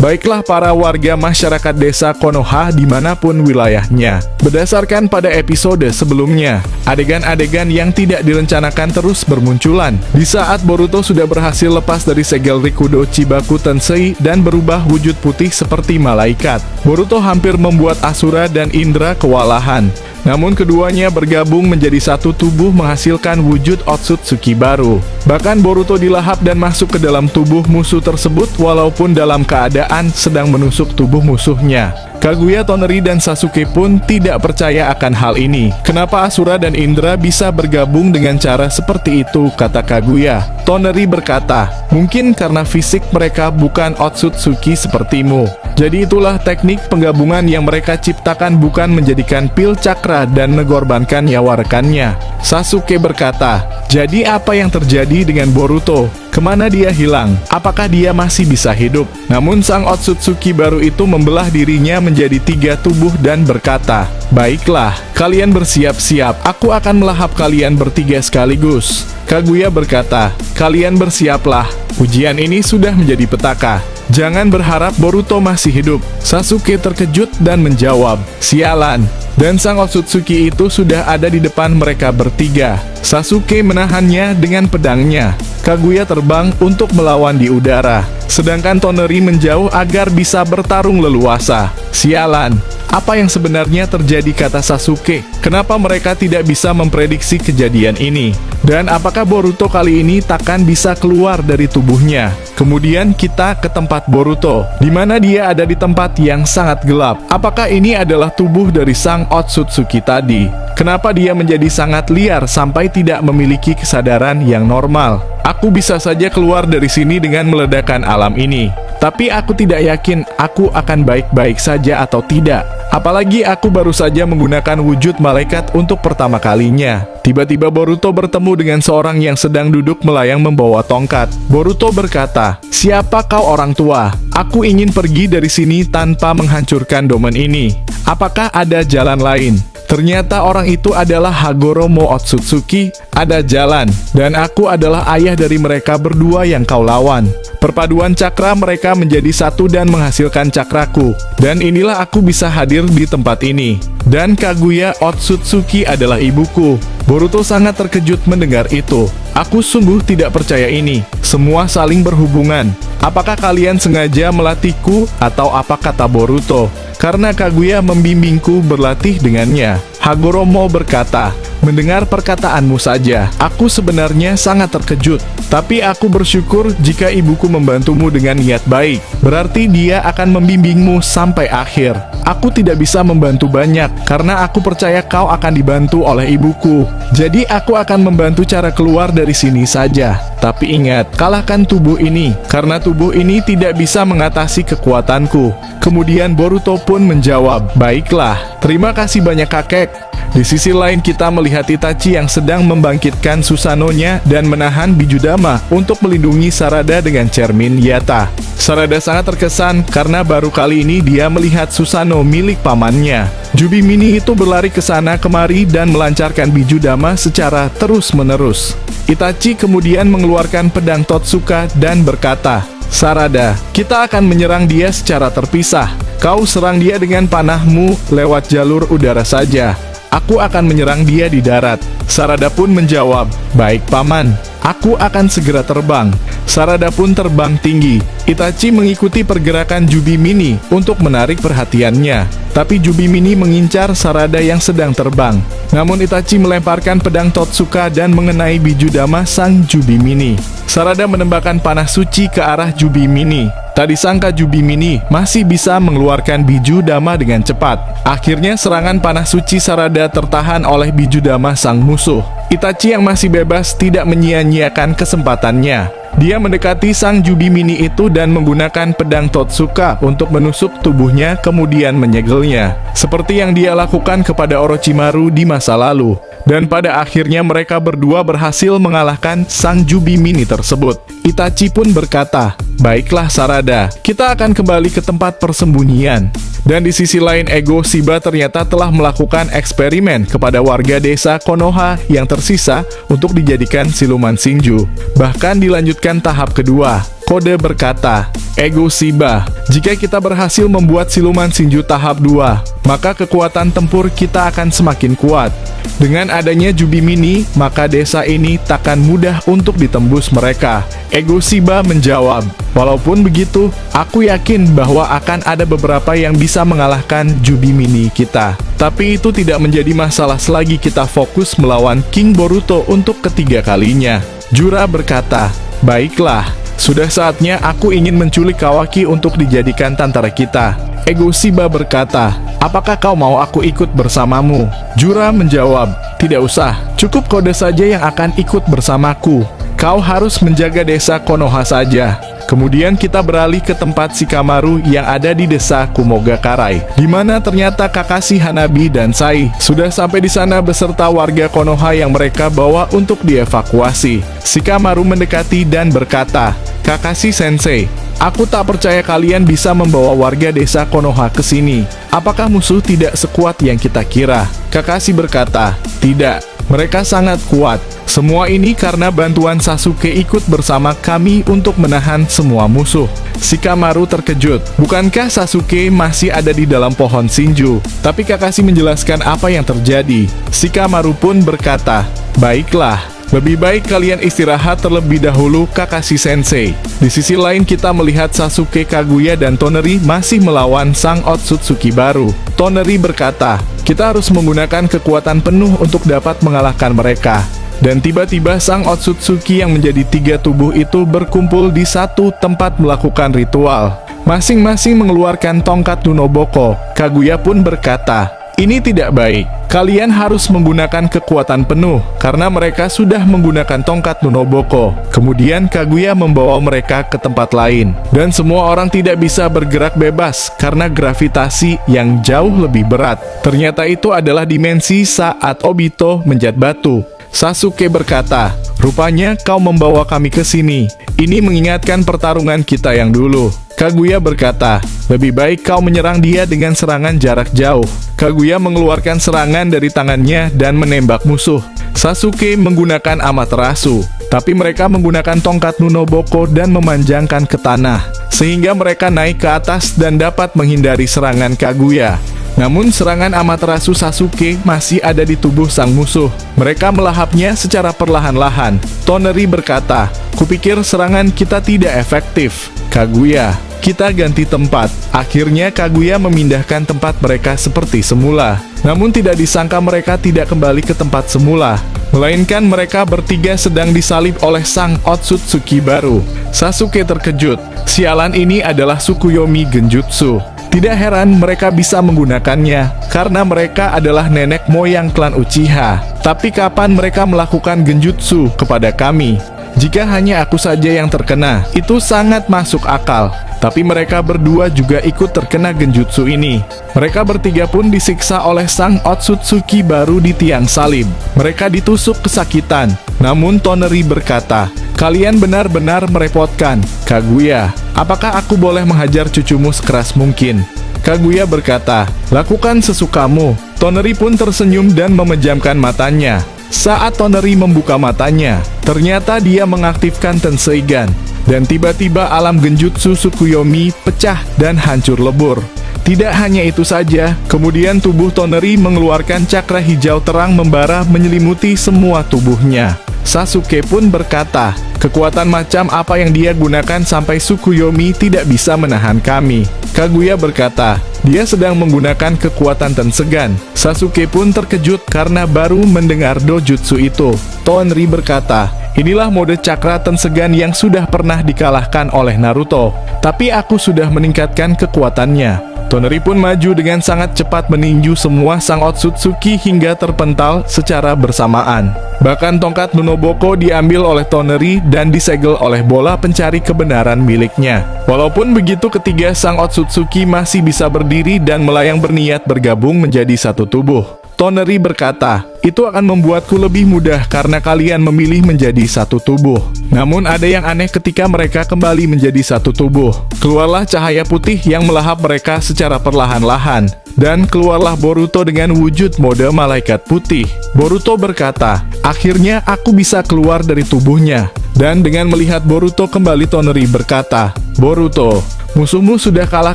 Baiklah para warga masyarakat desa Konoha dimanapun wilayahnya. Berdasarkan pada episode sebelumnya, adegan-adegan yang tidak direncanakan terus bermunculan. Di saat Boruto sudah berhasil lepas dari segel Rikudo Chibaku Tensei dan berubah wujud putih seperti malaikat, Boruto hampir membuat Asura dan Indra kewalahan. Namun keduanya bergabung menjadi satu tubuh menghasilkan wujud Otsutsuki baru. Bahkan Boruto dilahap dan masuk ke dalam tubuh musuh tersebut walaupun dalam keadaan sedang menusuk tubuh musuhnya. Kaguya, Toneri, dan Sasuke pun tidak percaya akan hal ini. Kenapa Asura dan Indra bisa bergabung dengan cara seperti itu, kata Kaguya. Toneri berkata, mungkin karena fisik mereka bukan Otsutsuki sepertimu. Jadi itulah teknik penggabungan yang mereka ciptakan, bukan menjadikan pil cakra dan mengorbankan nyawa rekannya. Sasuke berkata, jadi apa yang terjadi dengan Boruto? Kemana dia hilang? Apakah dia masih bisa hidup? Namun sang Otsutsuki baru itu membelah dirinya menjadi 3 tubuh dan berkata, baiklah, kalian bersiap-siap, aku akan melahap kalian bertiga sekaligus. Kaguya berkata, kalian bersiaplah, ujian ini sudah menjadi petaka. Jangan berharap Boruto masih hidup. Sasuke terkejut dan menjawab, sialan. Dan sang Otsutsuki itu sudah ada di depan mereka bertiga. Sasuke menahannya dengan pedangnya. Kaguya terbang untuk melawan di udara, sedangkan Toneri menjauh agar bisa bertarung leluasa. Sialan, apa yang sebenarnya terjadi, kata Sasuke? Kenapa mereka tidak bisa memprediksi kejadian ini? Dan apakah Boruto kali ini takkan bisa keluar dari tubuhnya? Kemudian kita ke tempat Boruto, di mana dia ada di tempat yang sangat gelap. Apakah ini adalah tubuh dari sang Otsutsuki tadi? Kenapa dia menjadi sangat liar sampai tidak memiliki kesadaran yang normal? Aku bisa saja keluar dari sini dengan meledakkan alam ini. Tapi aku tidak yakin aku akan baik-baik saja atau tidak. Apalagi aku baru saja menggunakan wujud malaikat untuk pertama kalinya. Tiba-tiba Boruto bertemu dengan seorang yang sedang duduk melayang membawa tongkat. Boruto berkata, siapa kau orang tua? Aku ingin pergi dari sini tanpa menghancurkan domain ini. Apakah ada jalan lain? Ternyata orang itu adalah Hagoromo Otsutsuki. Ada jalan, dan aku adalah ayah dari mereka berdua yang kau lawan. Perpaduan cakra mereka menjadi satu dan menghasilkan cakraku. Dan inilah aku bisa hadir di tempat ini. Dan Kaguya Otsutsuki adalah ibuku. Boruto sangat terkejut mendengar itu. Aku sungguh tidak percaya ini. Semua saling berhubungan. Apakah kalian sengaja melatihku atau apa, kata Boruto? Karena Kaguya membimbingku berlatih dengannya. Hagoromo berkata, mendengar perkataanmu saja, aku sebenarnya sangat terkejut. Tapi aku bersyukur jika ibuku membantumu dengan niat baik. Berarti dia akan membimbingmu sampai akhir. Aku tidak bisa membantu banyak, karena aku percaya kau akan dibantu oleh ibuku. Jadi aku akan membantu cara keluar dari sini saja. Tapi ingat, kalahkan tubuh ini, karena tubuh ini tidak bisa mengatasi kekuatanku. Kemudian Boruto pun menjawab, baiklah, terima kasih banyak kakek. Di sisi lain kita melihat Itachi yang sedang membangkitkan Susanoo-nya dan menahan Bijudama untuk melindungi Sarada dengan cermin Yatta. Sarada sangat terkesan karena baru kali ini dia melihat Susanoo milik pamannya. Jubi Mini itu berlari ke sana kemari dan melancarkan Bijudama secara terus-menerus. Itachi kemudian mengeluarkan pedang Totsuka dan berkata, Sarada, kita akan menyerang dia secara terpisah. Kau serang dia dengan panahmu lewat jalur udara saja. Aku akan menyerang dia di darat. Sarada pun menjawab, baik paman, aku akan segera terbang. Sarada pun terbang tinggi. Itachi mengikuti pergerakan Jubi Mini untuk menarik perhatiannya. Tapi Jubi Mini mengincar Sarada yang sedang terbang. Namun Itachi melemparkan pedang Totsuka dan mengenai Bijudama sang Jubi Mini. Sarada menembakkan panah suci ke arah Jubi Mini. Tak disangka Jubi Mini masih bisa mengeluarkan Bijudama dengan cepat. Akhirnya serangan panah suci Sarada tertahan oleh Bijudama sang musuh. Itachi yang masih bebas tidak menyia-nyiakan kesempatannya. Dia mendekati sang Jubi Mini itu dan menggunakan pedang Totsuka untuk menusuk tubuhnya kemudian menyegelnya. Seperti yang dia lakukan kepada Orochimaru di masa lalu. Dan pada akhirnya mereka berdua berhasil mengalahkan sang Jubi Mini tersebut. Itachi pun berkata, baiklah Sarada, kita akan kembali ke tempat persembunyian. Dan di sisi lain Ego Shiba ternyata telah melakukan eksperimen kepada warga desa Konoha yang tersisa untuk dijadikan siluman Shinju. Bahkan dilanjutkan tahap kedua. Kode berkata, Ego Shiba, jika kita berhasil membuat siluman Shinju tahap 2, maka kekuatan tempur kita akan semakin kuat. Dengan adanya Jubi Mini, maka desa ini takkan mudah untuk ditembus mereka. Ego Shiba menjawab, walaupun begitu, aku yakin bahwa akan ada beberapa yang bisa mengalahkan Jubi Mini kita. Tapi itu tidak menjadi masalah selagi kita fokus melawan King Boruto untuk ketiga kalinya. Jura berkata, baiklah, sudah saatnya aku ingin menculik Kawaki untuk dijadikan tentara kita. Ego Shiba berkata, apakah kau mau aku ikut bersamamu? Jura menjawab, tidak usah, cukup kode saja yang akan ikut bersamaku. Kau harus menjaga desa Konoha saja. Kemudian kita beralih ke tempat Shikamaru yang ada di desa Kumogakarai, di mana ternyata Kakashi Hanabi dan Sai sudah sampai di sana beserta warga Konoha yang mereka bawa untuk dievakuasi. Shikamaru mendekati dan berkata, Kakashi Sensei, aku tak percaya kalian bisa membawa warga desa Konoha ke sini. Apakah musuh tidak sekuat yang kita kira? Kakashi berkata, tidak, mereka sangat kuat. Semua ini karena bantuan Sasuke ikut bersama kami untuk menahan semua musuh. Shikamaru terkejut. Bukankah Sasuke masih ada di dalam pohon Shinju? Tapi Kakashi menjelaskan apa yang terjadi. Shikamaru pun berkata, baiklah, lebih baik kalian istirahat terlebih dahulu, Kakashi Sensei. Di sisi lain kita melihat Sasuke, Kaguya, dan Toneri masih melawan sang Otsutsuki baru. Toneri berkata, kita harus menggunakan kekuatan penuh untuk dapat mengalahkan mereka. Dan tiba-tiba sang Otsutsuki yang menjadi 3 tubuh itu berkumpul di satu tempat melakukan ritual. Masing-masing mengeluarkan tongkat Nunoboko. Kaguya pun berkata, ini tidak baik. Kalian harus menggunakan kekuatan penuh, karena mereka sudah menggunakan tongkat Nunoboko. Kemudian Kaguya membawa mereka ke tempat lain. Dan semua orang tidak bisa bergerak bebas, karena gravitasi yang jauh lebih berat. Ternyata itu adalah dimensi saat Obito menjat batu. Sasuke berkata, rupanya kau membawa kami ke sini. Ini mengingatkan pertarungan kita yang dulu. Kaguya berkata, lebih baik kau menyerang dia dengan serangan jarak jauh. Kaguya mengeluarkan serangan dari tangannya dan menembak musuh. Sasuke menggunakan Amaterasu, tapi mereka menggunakan tongkat Nunoboko dan memanjangkan ke tanah, sehingga mereka naik ke atas dan dapat menghindari serangan Kaguya. Namun serangan Amaterasu Sasuke masih ada di tubuh sang musuh. Mereka melahapnya secara perlahan-lahan. Toneri berkata, kupikir serangan kita tidak efektif. Kaguya, kita ganti tempat. Akhirnya Kaguya memindahkan tempat mereka seperti semula. Namun tidak disangka mereka tidak kembali ke tempat semula, melainkan mereka bertiga sedang disalib oleh sang Otsutsuki baru. Sasuke terkejut. Sialan, ini adalah Tsukuyomi Genjutsu. Tidak heran mereka bisa menggunakannya, karena mereka adalah nenek moyang klan Uchiha. Tapi kapan mereka melakukan genjutsu kepada kami? Jika hanya aku saja yang terkena, itu sangat masuk akal. Tapi mereka berdua juga ikut terkena genjutsu ini. Mereka bertiga pun disiksa oleh sang Otsutsuki baru di tiang salib. Mereka ditusuk kesakitan. Namun Toneri berkata, kalian benar-benar merepotkan. Kaguya, apakah aku boleh menghajar cucumu sekeras mungkin? Kaguya berkata, lakukan sesukamu. Toneri pun tersenyum dan memejamkan matanya. Saat Toneri membuka matanya, ternyata dia mengaktifkan Tenseigan. Dan tiba-tiba alam genjutsu Tsukuyomi pecah dan hancur lebur. Tidak hanya itu saja, kemudian tubuh Toneri mengeluarkan cakra hijau terang membara menyelimuti semua tubuhnya. Sasuke pun berkata, kekuatan macam apa yang dia gunakan sampai Tsukuyomi tidak bisa menahan kami? Kaguya berkata, dia sedang menggunakan kekuatan Tensegan. Sasuke pun terkejut karena baru mendengar dojutsu itu. Toneri berkata, inilah mode cakra Tensegan yang sudah pernah dikalahkan oleh Naruto. Tapi aku sudah meningkatkan kekuatannya. Toneri pun maju dengan sangat cepat meninju semua sang Otsutsuki hingga terpental secara bersamaan. Bahkan tongkat Nunoboko diambil oleh Toneri dan disegel oleh bola pencari kebenaran miliknya. Walaupun begitu, ketiga sang Otsutsuki masih bisa berdiri dan melayang berniat bergabung menjadi satu tubuh. Toneri berkata, itu akan membuatku lebih mudah karena kalian memilih menjadi satu tubuh. Namun ada yang aneh ketika mereka kembali menjadi satu tubuh. Keluarlah cahaya putih yang melahap mereka secara perlahan-lahan. Dan keluarlah Boruto dengan wujud mode malaikat putih. Boruto berkata, "Akhirnya aku bisa keluar dari tubuhnya." Dan dengan melihat Boruto kembali, Toneri berkata, "Boruto, musuhmu sudah kalah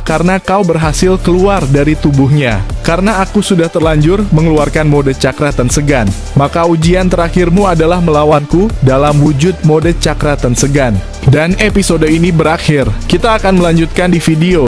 karena kau berhasil keluar dari tubuhnya. Karena aku sudah terlanjur mengeluarkan mode Cakra Tensegan, maka ujian terakhirmu adalah melawanku dalam wujud mode Cakra Tensegan." Dan episode ini berakhir. Kita akan melanjutkan di video